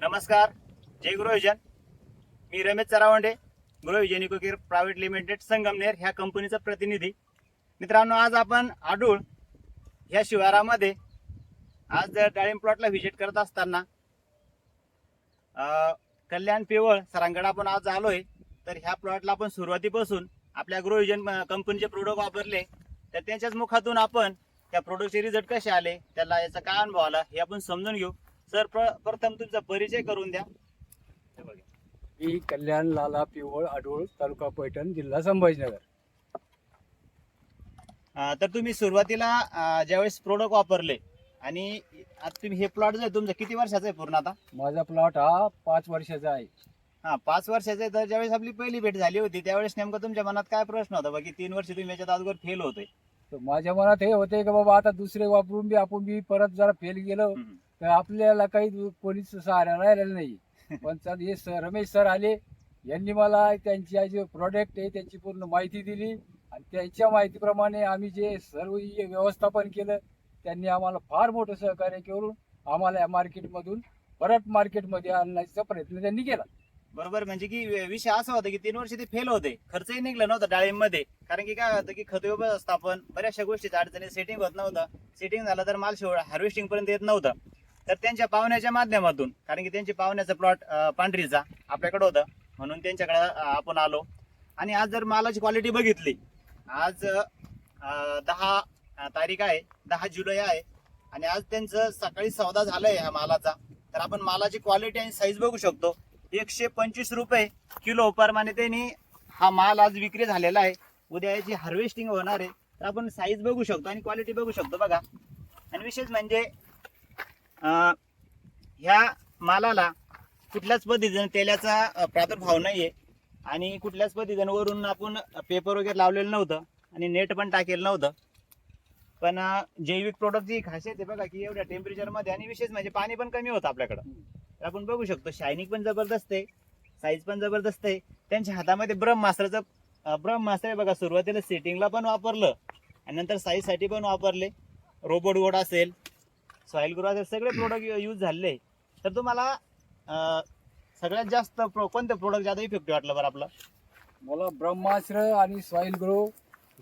नमस्कार, जय गृहविजन. मी Ramesh Charawande, Grihvijan eco care private limited Sangamner ह्या कंपनीचा प्रतिनिधी. मित्रांनो, आज आपण आडूळ ह्या शिवारामध्ये आज डाळिंब प्लॉटला व्हिजिट करत असताना कल्याण पिवळ सरांकडे आपण आज आलोय. तर ह्या प्लॉटला आपण सुरुवातीपासून आपल्या गृहविजन कंपनीचे प्रोडक्ट वापरले, तर त्यांच्याच मुखातून आपण त्या प्रोडक्टचे रिझल्ट कसे आले, त्याला याचा काय अनुभव आला हे आपण समजून घेऊ. सर, प्रथम तुमचा परिचय करून द्या. मी कल्याण लाला पिवळ आडूळ, तालुका पैठण, जिल्हा संभाजीनगर. तर तुम्ही सुरुवातीला ज्यावेळेस प्रोडक्ट वापरले आणि आता तुम्ही हे प्लॉट जो तुमचा किती वर्षाचा आहे पूर्ण आता? माझा प्लॉट हा 5 वर्षाचा आहे. 5 वर्षाचा आहे. तर ज्यावेळेस आपली पहिली भेट झाली होती त्यावेळेस नेमकं तुमच्या मनात काय प्रश्न होता बाकी 3 वर्ष तुम्ही याच्यात अगोदर फेल होते? तर माझ्या मनात हे होते की बाबा आता दुसरे वापरून बी आपण बी परत जरा फेल गेलो तर आपल्याला काही कोणीच सहारा राहिलेला नाही. पण हे रमेश सर आले, यांनी मला त्यांची जे प्रोडक्ट आहे त्याची पूर्ण माहिती दिली आणि त्यांच्या माहितीप्रमाणे आम्ही जे सर्व व्यवस्थापन केलं. त्यांनी आम्हाला फार मोठं सहकार्य करून आम्हाला या मार्केटमधून परत मार्केटमध्ये आणण्याचा प्रयत्न त्यांनी केला. बरोबर. म्हणजे की विषय असा होता की 3 वर्ष ते फेल होते, खर्चही निघला नव्हता डाळिंब मध्ये. कारण की काय होतं की खत व्यवस्थापन बऱ्याचशा गोष्टीच्या अडचणी, सेटिंग होत नव्हतं. सेटिंग झालं तर माल हार्वेस्टिंग पर्यंत येत नव्हतं. तर त्यांच्या पाहुण्याच्या माध्यमातून, कारण की त्यांचे पाहुण्याचं प्लॉट पांढरीचा आपल्याकडे होतं, म्हणून त्यांच्याकडे आपण आलो. आणि आज जर मालाची क्वालिटी बघितली, आज 10 तारीख आहे, 10 जुलै आहे आणि आज त्यांचं सकाळी सौदा झालाय ह्या मालाचा. तर आपण मालाची क्वालिटी आणि साईज बघू शकतो. 125 रुपये किलो प्रमाणे त्यांनी हा माल आज विक्री झालेला आहे. उद्या याची हार्वेस्टिंग होणार आहे. तर आपण साईज बघू शकतो आणि क्वालिटी बघू शकतो बघा. आणि विशेष म्हणजे ह्या मालाला कुठल्याच पद्धतीने तेलाचा प्रादुर्भाव नाहीये आणि कुठल्याच पद्धतीने वरून आपण पेपर वगैरे लावलेलं नव्हतं आणि नेट पण टाकेलं नव्हतं. पण जैविक प्रोडक्टची खासियत आहे बघा की एवढ्या टेम्परेचरमध्ये, आणि विशेष म्हणजे पाणी पण कमी होतं आपल्याकडं. तर आपण बघू शकतो शायनिंग पण जबरदस्त आहे, साईज पण जबरदस्त आहे. त्यांच्या हातामध्ये ब्रह्मास्त्र आहे बघा. सुरुवातीला सेटिंगला पण वापरलं आणि नंतर साईजसाठी पण वापरले. रोबोट गोड असेल, सॉइल ग्रो असेल, सगळे प्रोडक्ट यूज झाले. तर तुम्हाला सगळ्यात जास्त कोणतं प्रोडक्ट ज्यादा इफेक्टिव्ह वाटलं बरं आपलं? मला ब्रह्मास्त्र आणि सॉइल ग्रो,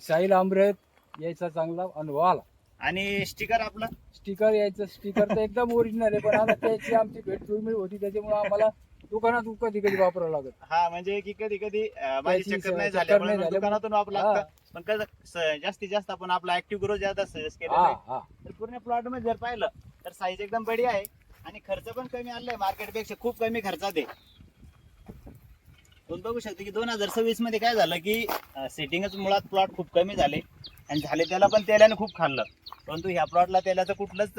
साहिल अमृत याचा चांगला अनुभव आला. आणि स्टिकर आपलं? स्टिकर तर एकदम ओरिजिनल आहे, पण आता त्याची आमची भेट दुर्मिळ होती त्याच्यामुळे आम्हाला दुकानात कधी कधी वापरावं लागत. म्हणजे की कधी कधी माझी चक्कर नाही झाल्यामुळे दुकानातून वापरावं लागतं. पण कसं जास्तीत जास्त आपण आपला ऍक्टिव्ह ग्रो ज्यादा सजेस्ट केलेला आहे. तर पूर्ण प्लॉट मध्ये जर पाहिलं तर साईज एकदम बढिया आहे आणि खर्च पण कमी आलाय, मार्केटपेक्षा खूप कमी खर्चात आहे. तुम्ही बघू शकता की 2026 मध्ये काय झालं की सेटिंगच मुळात प्लॉट खूप कमी झाले आणि झाले त्याला पण तेलाने खूप खाल्लं. परंतु ह्या प्लॉटला तेलाचा कुठलाच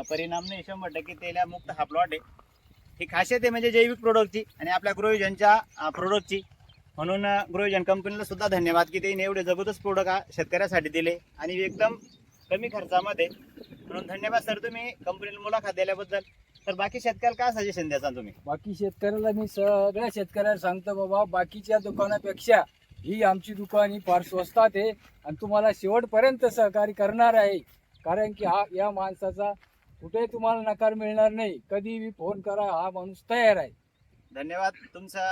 परिणाम नाही. 100% तेला मुक्त हा प्लॉट आहे. ही खासियत आहे म्हणजे जैविक प्रोडक्टची आणि आपल्या गृहविजनच्या प्रोडक्टची. म्हणून गृहविजन कंपनीला सुद्धा धन्यवाद की त्यांनी एवढे जबरदस्त प्रोडक्ट शेतकऱ्यासाठी दिले आणि एकदम कमी खर्चामध्ये. म्हणून धन्यवाद सर तुम्ही कंपनीला मुलाखत दिल्याबद्दल. तर बाकी शेतकऱ्याला काय सजेशन द्याचा तुम्ही? बाकी शेतकऱ्याला मी सगळ्या शेतकऱ्याला सांगतो बाबा, बाकीच्या दुकानापेक्षा ही आमची दुकान ही फार स्वस्तात आहे आणि तुम्हाला शेवटपर्यंत सहकार्य करणार आहे. कारण की या माणसाचा कुठे तुम्हाला नकार मिळणार नाही. कधीही फोन करा, हा माणूस तयार आहे. धन्यवाद. तुमचा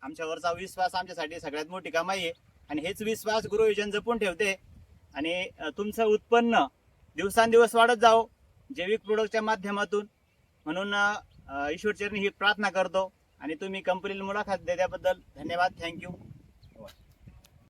आमच्यावरचा विश्वास आमच्यासाठी सगळ्यात मोठी कमाई आहे आणि हेच विश्वास गृहविजन जपून ठेवते. आणि तुमचं उत्पन्न दिवसांदिवस वाढत जाओ जैविक प्रोडक्टच्या माध्यमातून. म्हणून ईश्वरचरणी ही प्रार्थना करतो आणि तुम्ही कंपनीला मुलाखत दिल्याबद्दल धन्यवाद. थँक्यू.